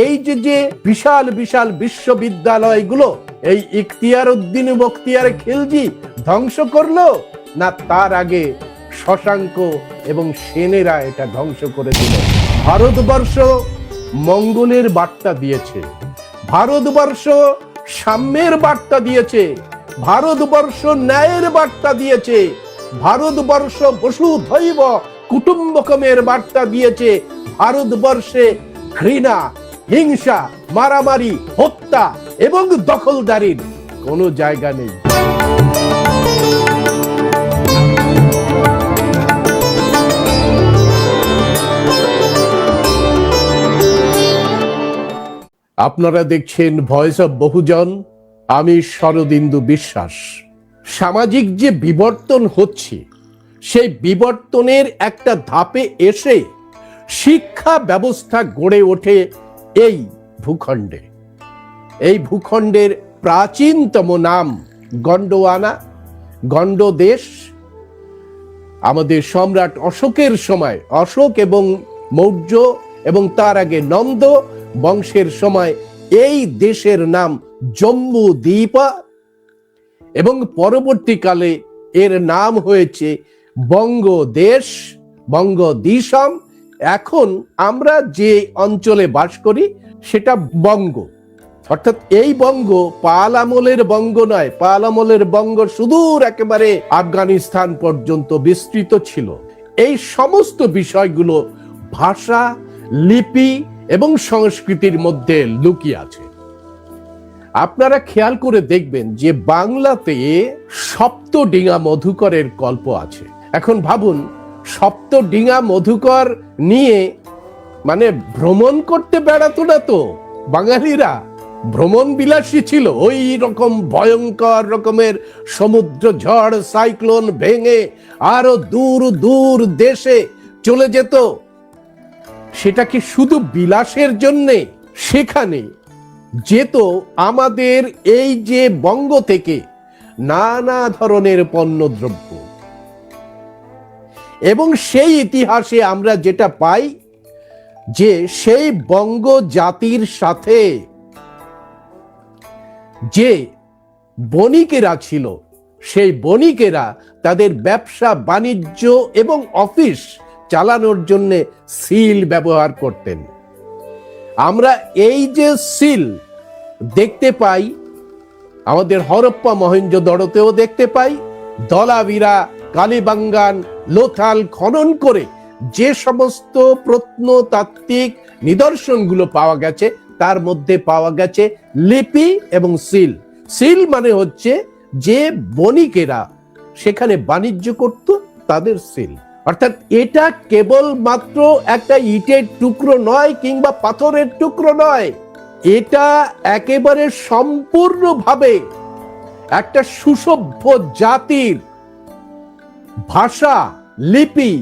এই যে বিশাল বিশাল বিশ্ববিদ্যালয়গুলো এই ইখতিয়ার উদ্দিন বখতিয়ার খিলজি ধ্বংস করলো, না তার আগে শশাঙ্ক এবং সেনেরা এটা ধ্বংস করে দিল? ভারতবর্ষ মঙ্গলের বার্তা দিয়েছে, ভারতবর্ষ সাম্যের বার্তা দিয়েছে, ভারতবর্ষ ন্যায়ের বার্তা দিয়েছে, ভারতবর্ষ বসুধৈব কুটুম্বকমের বার্তা দিয়েছে। ভারতবর্ষে ঘৃণা, হিংসা, মারামারি, হত্যা এবং দখলদারির কোনো জায়গা নেই। আপনারা দেখছেন ভয়েস অফ বহুজন, আমি শরদিন্দু বিশ্বাস। সামাজিক যে বিবর্তন হচ্ছে, সেই বিবর্তনের একটা ধাপে এসে শিক্ষা ব্যবস্থা গড়ে ওঠে এই ভূখণ্ডে। এই ভূখণ্ডের প্রাচীনতম নাম গন্ডোয়ানা, গন্ডদেশ। আমাদের সম্রাট অশোকের সময়, অশোক এবং মৌর্য এবং তার আগে নন্দ বংশের সময় এই দেশের নাম জম্বু দ্বীপা, এবং পরবর্তীকালে এর নাম হয়েছে বঙ্গদেশ, বঙ্গদেশম। এখন আমরা যে অঞ্চলে বাস করি সেটা বঙ্গ, অর্থাৎ এই বঙ্গ পাল আমলের বঙ্গ নয়। পাল আমলের বঙ্গ সুদূর একেবারে আফগানিস্তান পর্যন্ত বিস্তৃত ছিল। এই সমস্ত বিষয়গুলো ভাষা, লিপি এবং সংস্কৃতির মধ্যে লুকিয়ে আছে। আপনারা খেয়াল করে দেখবেন যে বাংলাতে সপ্তডিঙা মধুকরের গল্প আছে। এখন ভাবুন, সপ্তডিঙা মধুকর নিয়ে মানে ভ্রমণ করতে বেড়াতো না তো বাঙালিরা, ভ্রমণ বিলাসী ছিল। ওই রকম ভয়ঙ্কর রকমের সমুদ্র ঝড়, সাইক্লোন ভেঙে আরো দূর দূর দেশে চলে যেত। সেটা কি শুধু বিলাসের জন্যে? সেখানে যেত আমাদের এই যে বঙ্গ থেকে নানা ধরনের পণ্যদ্রব্য, এবং সেই ইতিহাসে আমরা যেটা পাই যে সেই বঙ্গ জাতির সাথে যে বণিকেরা ছিল, সেই বণিকেরা তাদের ব্যবসা বাণিজ্য এবং অফিস চালানোর জন্য সিল ব্যবহার করতেন। আমরা এই যে সিল দেখতে পাই, আমাদের হরপ্পা মহেঞ্জোদড়োতেও দেখতে পাই। ধলাভিরা, কালীবাঙ্গান, লোথাল খনন করে যে সমস্ত প্রত্নতাত্ত্বিক নিদর্শনগুলো পাওয়া গেছে, তার মধ্যে পাওয়া গেছে লিপি এবং সিল। সিল মানে হচ্ছে যে বণিকেরা সেখানে বাণিজ্য করত, তাদের সিল। অর্থাৎ এটা কেবল মাত্র একটা ইটের টুকরো নয় কিংবা পাথরের টুকরো নয়, এটা একেবারে সম্পূর্ণভাবে একটা সুসভ্য জাতির ভাষা, লিপি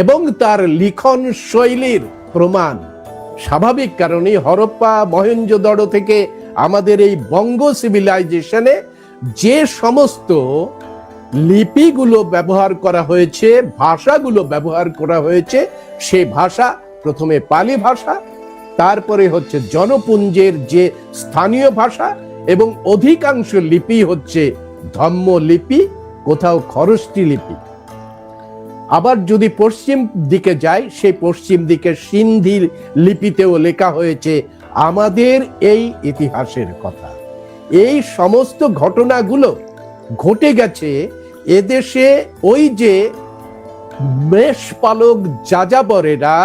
এবং তার লিখন শৈলীর প্রমাণ। স্বাভাবিক কারণে হরপ্পা মহেঞ্জোদড়ো থেকে আমাদের এই বঙ্গ সিভিলাইজেশনে যে সমস্ত লিপিগুলো ব্যবহার করা হয়েছে, ভাষাগুলো ব্যবহার করা হয়েছে, সেই ভাষা প্রথমে পালি ভাষা, তারপরে হচ্ছে জনপুঞ্জের যে স্থানীয় ভাষা, এবং অধিকাংশ লিপি হচ্ছে ধম্ম লিপি, কোথাও খরষ্টি লিপি। আবার যদি পশ্চিম দিকে যাই, সেই পশ্চিম দিকে সিন্ধি লিপিতেও লেখা হয়েছে আমাদের এই ইতিহাসের কথা। এই সমস্ত ঘটনাগুলো ঘটে গেছে এদেশে ওই যে মেষপালক যাযাবরেরা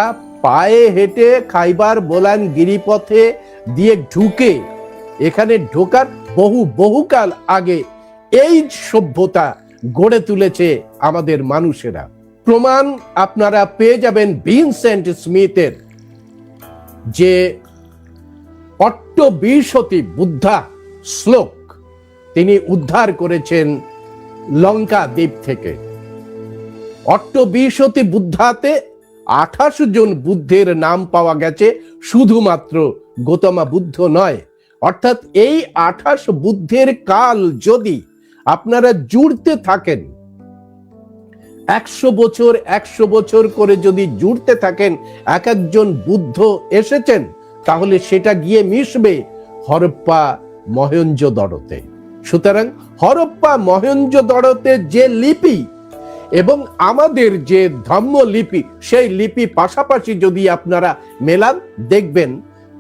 পায়ে হেঁটে খাইবার বোলান গিরিপথে দিয়ে ঢুকে, এখানে ঢোকার বহুকাল আগে এই সভ্যতা গড়ে তুলেছে আমাদের মানুষেরা। প্রমাণ আপনারা পেয়ে যাবেন ভিনসেন্ট স্মিথের যে অট্টবিংশতি বুদ্ধা শ্লোক তিনি উদ্ধার করেছেন লঙ্কা দ্বীপ থেকে। অট্টবিংশতি বুদ্ধাতে 28 জন বুদ্ধের নাম পাওয়া গেছে, শুধুমাত্র গৌতম বুদ্ধ নয়। অর্থাৎ এই 28 বুদ্ধের কাল যদি আপনারা জুড়তে থাকেন, 100 বছর করে যদি জুড়তে থাকেন, এক একজন বুদ্ধ এসেছেন, তাহলে সেটা গিয়ে মিশবে হরপ্পা মহেঞ্জোদড়োতে। সুতরাং হরপ্পা মহেঞ্জোদড়োতে যে লিপি এবং আমাদের যে ধম্ম লিপি, সেই লিপি পাশাপাশি যদি আপনারা মেলান, দেখবেন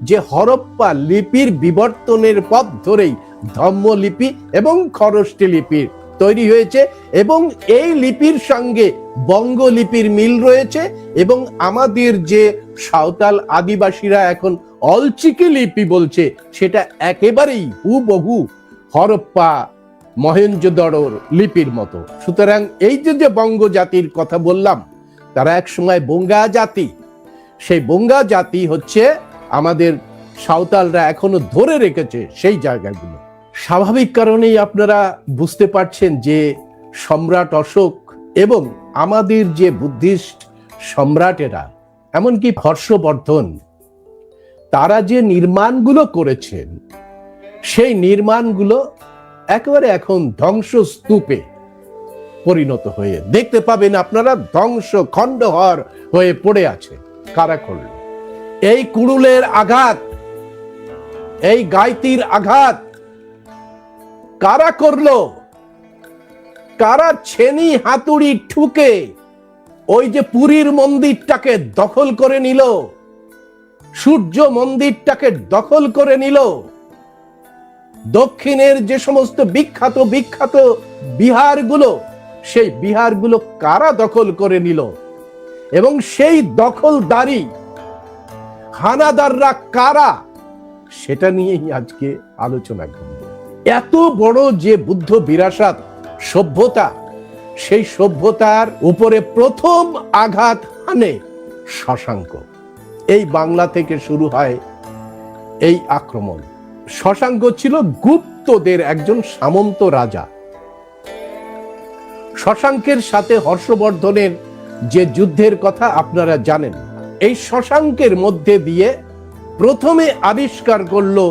যে হরপ্পা লিপির বিবর্তনের পথ ধরেই ধম্ম লিপি এবং খরষ্টি লিপি তৈরি হয়েছে, এবং এই লিপির সঙ্গে বঙ্গ লিপির মিল রয়েছে। এবং আমাদের যে সাঁওতাল আদিবাসীরা এখন অলচিকি লিপি বলছে, সেটা একেবারেই হুবহু হরপ্পা মহেঞ্জোদড়োর লিপির মতো। সুতরাং এই যে বঙ্গ জাতির কথা বললাম, তারা এক সময় বঙ্গা জাতি। সেই বঙ্গা জাতি হচ্ছে আমাদের সাঁওতালরা এখনো ধরে রেখেছে সেই জায়গাগুলো। স্বাভাবিক কারণেই আপনারা বুঝতে পারছেন যে সম্রাট অশোক এবং আমাদের যে বুদ্ধিস্ট সম্রাটেরা, এমনকি হর্ষবর্ধন, তারা যে নির্মাণগুলো করেছেন, সেই নির্মাণগুলো একেবারে এখন ধ্বংসস্তূপে পরিণত হয়ে দেখতে পাবেন আপনারা, ধ্বংস খণ্ডহর হয়ে পড়ে আছে। কারা করল এই কুড়ুলের আঘাত, এই গাইতির আঘাত? কারা করলো? কারা ছেনি হাতুড়ি ঠুকে ওই যে পুরীর মন্দিরটাকে দখল করে নিল, সূর্য মন্দিরটাকে দখল করে নিল, দক্ষিণের যে সমস্ত বিখ্যাত বিখ্যাত বিহারগুলো, সেই বিহারগুলো কারা দখল করে নিল? এবং সেই দখলদারি হানাদাররা কারা? সেটা নিয়েই আজকে আলোচনা করব। এত বড় যে বুদ্ধ বিরাসত সভ্যতা, সেই সভ্যতার উপরে প্রথম আঘাত হানে শশাঙ্ক। এই বাংলা থেকে শুরু হয় এই আক্রমণ। শশাঙ্ক ছিল গুপ্তদের একজন সামন্ত রাজা। শশাঙ্কের সাথে হর্ষবর্ধনের যে যুদ্ধের কথা আপনারা জানেন। এই শশাঙ্কের মধ্যে দিয়ে প্রথমে আবিষ্কার করলো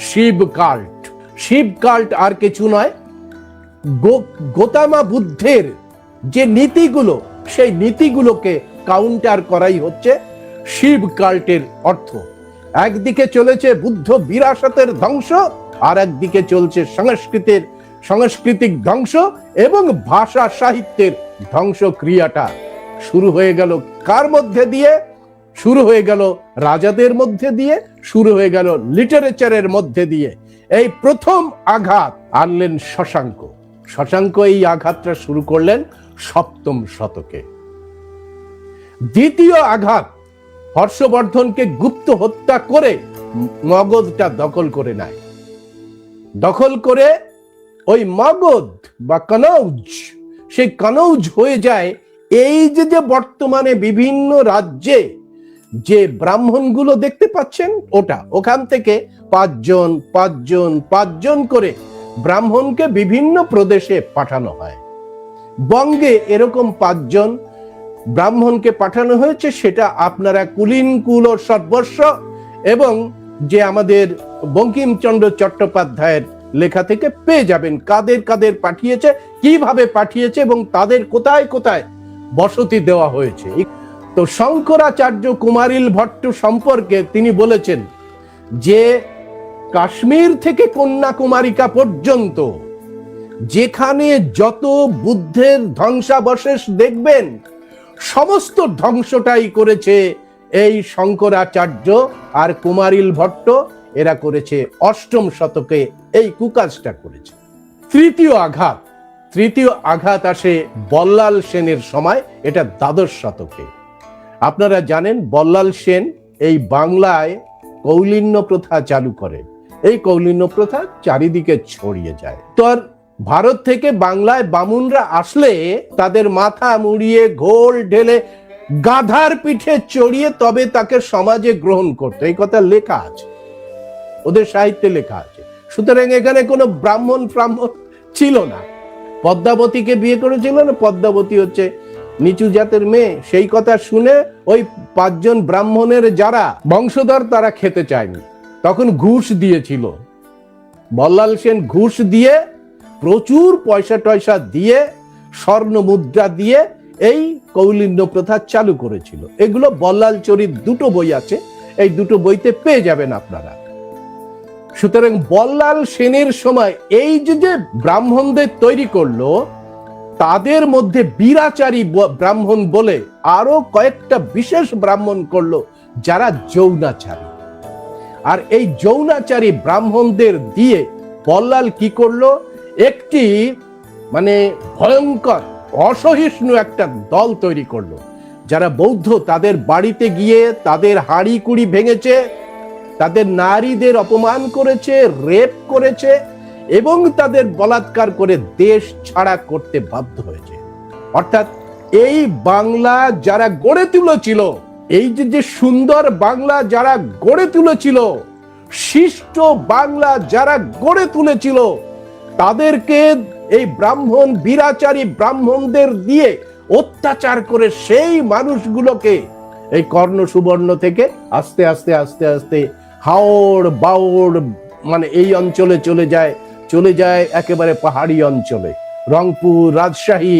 শিব কাল্ট। শিব কাল্ট আর কিছু নয়, গৌতম বুদ্ধের যে নীতিগুলো, সেই নীতিগুলোকে কাউন্টার করাই হচ্ছে শিব কাল্টের অর্থ। একদিকে চলেছে বুদ্ধ বিরাসতের ধ্বংস, আর একদিকে চলছে সাংস্কৃতিক ধ্বংস এবং ভাষা সাহিত্যের ধ্বংস ক্রিয়াটা। শুরু হয়ে গেল কার মধ্যে দিয়ে? শুরু হয়ে গেল রাজাদের মধ্যে দিয়ে, শুরু হয়ে গেল লিটারেচারের মধ্যে দিয়ে। এই প্রথম আঘাত আনলেন শশাঙ্ক। শশাঙ্ক এই আঘাতটা শুরু করলেন সপ্তম শতকে। দ্বিতীয় আঘাত হর্ষবর্ধনকে গুপ্ত হত্যা করে মগধটা দখল করে নেয়। দখল করে ওই মগধ বা কনৌজ, সেই কনৌজ হয়ে যায় এই যে বর্তমানে বিভিন্ন রাজ্যে যে ব্রাহ্মণগুলো দেখতে পাচ্ছেন, ওখান থেকে পাঁচজন করে ব্রাহ্মণকে বিভিন্ন প্রদেশে পাঠানো হয়। বঙ্গে এরকম 5 জন ব্রাহ্মণকে পাঠানো হয়েছে। সেটা আপনারা কুলীনকুল ও সর্বস্ব এবং যে আমাদের বঙ্কিমচন্দ্র চট্টোপাধ্যায়ের লেখা থেকে পেয়ে যাবেন, কাদের কাদের পাঠিয়েছে, কিভাবে পাঠিয়েছে এবং তাদের কোথায় কোথায় বসতি দেওয়া হয়েছে। তো শঙ্করাচার্য কুমারিল ভট্ট সম্পর্কে তিনি বলেছেন যে কাশ্মীর থেকে কন্যাকুমারিকা পর্যন্ত যেখানে যত বুদ্ধের ধ্বংসাবশেষ দেখবেন, সমস্ত ধ্বংসটাই করেছে এই শঙ্করাচার্য আর কুমারিল ভট্ট। এরা করেছে 8ম শতকে, এই কুকাজটা করেছে। তৃতীয় আঘাত আসে বল্লাল সেনের সময়, এটা 12শ শতকে। আপনারা জানেন বল্লাল সেন এই বাংলায় কৌলিন্য প্রথা চালু করে। এই কৌলিন্য প্রথা চারিদিকে ছড়িয়ে যায়। তো ভারত থেকে বাংলায় বামুনরা আসলে তাদের মাথা মুড়িয়ে, ঘোল ঢেলে, গাধার পিঠে চড়িয়ে তবে তাকে সমাজে গ্রহণ করতো, এই কথা লেখা আছে, ওদের সাহিত্যে লেখা আছে। সুতরাং এখানে কোনো ব্রাহ্মণ ছিল না। পদ্মাবতীকে বিয়ে করেছিল না, পদ্মাবতী হচ্ছে নিচু জাতের মেয়ে। সেই কথা শুনে ওই 5 জন ব্রাহ্মণের যারা বংশধর, তারা খেতে চায়নি, তখন ঘুষ দিয়েছিল। বল্লাল সেন ঘুষ দিয়ে, প্রচুর পয়সা টয়সা দিয়ে, স্বর্ণ মুদ্রা দিয়ে এই কৌলিন্য প্রথা চালু করেছিল। এগুলো বল্লাল চরিত 2টো বই আছে, এই দুটো বইতে পেয়ে যাবেন আপনারা। সুতরাং বল্লাল সেনের সময় এই যে ব্রাহ্মণদের তৈরি করলো, তাদের মধ্যে বীরাচারী ব্রাহ্মণ বলে আরো কয়েকটা বিশেষ ব্রাহ্মণ করলো যারা যৌনাচারী। আর এই যৌনাচারী ব্রাহ্মণদের দিয়ে বল্লাল কি করলো, একটি মানে ভয়ঙ্কর অসহিষ্ণু একটা দল তৈরি করলো, যারা বৌদ্ধ তাদের বাড়িতে গিয়ে তাদের হাঁড়ি কুড়ি ভেঙেছে, তাদের নারীদের অপমান করেছে, রেপ করেছে এবং তাদের বলাৎকার করে দেশ ছাড়া করতে বাধ্য হয়েছে। অর্থাৎ এই বাংলা যারা গড়ে তুলেছিল, এই যে সুন্দর বাংলা যারা গড়ে তুলেছিল, শিষ্ট বাংলা যারা গড়ে তুলেছিল, তাদেরকে এই ব্রাহ্মণ বীরাচারী ব্রাহ্মণদের দিয়ে অত্যাচার করে সেই মানুষগুলোকে এই কর্ণ সুবর্ণ থেকে আস্তে আস্তে আস্তে আস্তে হাওড় বাওড় মানে এই অঞ্চলে চলে যায় একেবারে পাহাড়ি অঞ্চলে, রংপুর, রাজশাহী,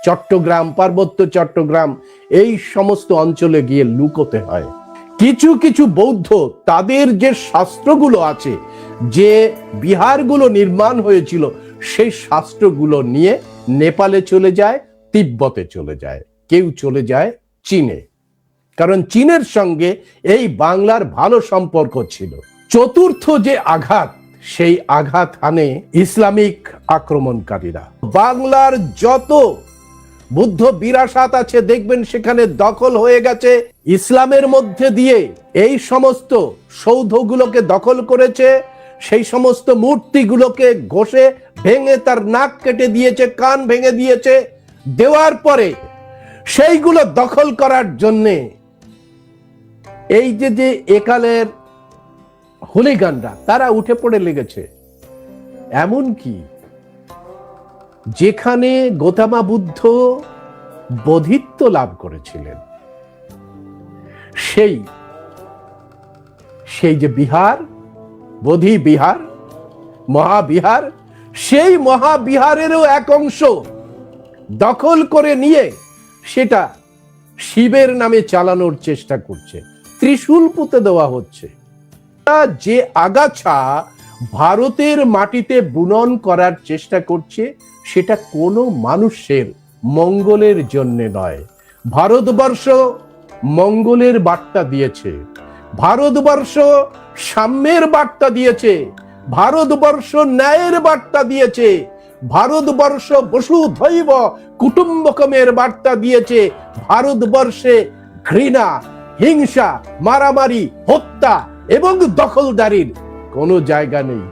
চট্টগ্রাম, পার্বত্য চট্টগ্রাম, এই সমস্ত অঞ্চলে গিয়ে লুকোতে হয়। কিছু কিছু বৌদ্ধ তাদের যে শাস্ত্রগুলো আছে, যে বিহারগুলো নির্মাণ হয়েছিল, সেই শাস্ত্রগুলো নিয়ে নেপালে চলে যায়, তিব্বতে চলে যায়, কেউ চলে যায় চীনে, কারণ চীনের সঙ্গে এই বাংলার ভালো সম্পর্ক ছিল। চতুর্থ যে আঘাত, সেই আঘাত হানে ইসলামিক আক্রমণকারীরা। বাংলার যত বুদ্ধ বিরাসত আছে দেখবেন সেখানে দখল হয়ে গেছে ইসলামের মধ্যে দিয়ে। এই সমস্ত সৌধগুলোকে দখল করেছে, সেই সমস্ত মূর্তিগুলোকে ঘষে ভেঙে তার নাক কেটে দিয়েছে, কান ভেঙে দিয়েছে। দেওয়ার পরে সেইগুলো দখল করার জন্যে এই যে একালের হুলিগানরা তারা উঠে পড়ে লেগেছে। এমনকি যেখানে গৌতম বুদ্ধ বোধিত্ব লাভ করেছিলেন, সেই যে বিহার, বোধি বিহার, মহাবিহার, সেই মহাবিহারেরও এক অংশ দখল করে নিয়ে সেটা শিবের নামে চালানোর চেষ্টা করছে, ত্রিশূল পুঁতে দেওয়া হচ্ছে। যে আগাছা ভারতের মাটিতে বুনন করার চেষ্টা করছে, সেটা কোনো মানুষের মঙ্গলের জন্য নয়। ভারতবর্ষ মঙ্গলের বার্তা দিয়েছে, ভারতবর্ষ সাম্যের বার্তা দিয়েছে, ভারতবর্ষ ন্যায়ের বার্তা দিয়েছে, ভারতবর্ষ বসুধৈব কুটুম্বকমের বার্তা দিয়েছে। ভারতবর্ষে ঘৃণা, হিংসা, মারামারি, হত্যা এবং দখলদারির কোনো জায়গা নেই।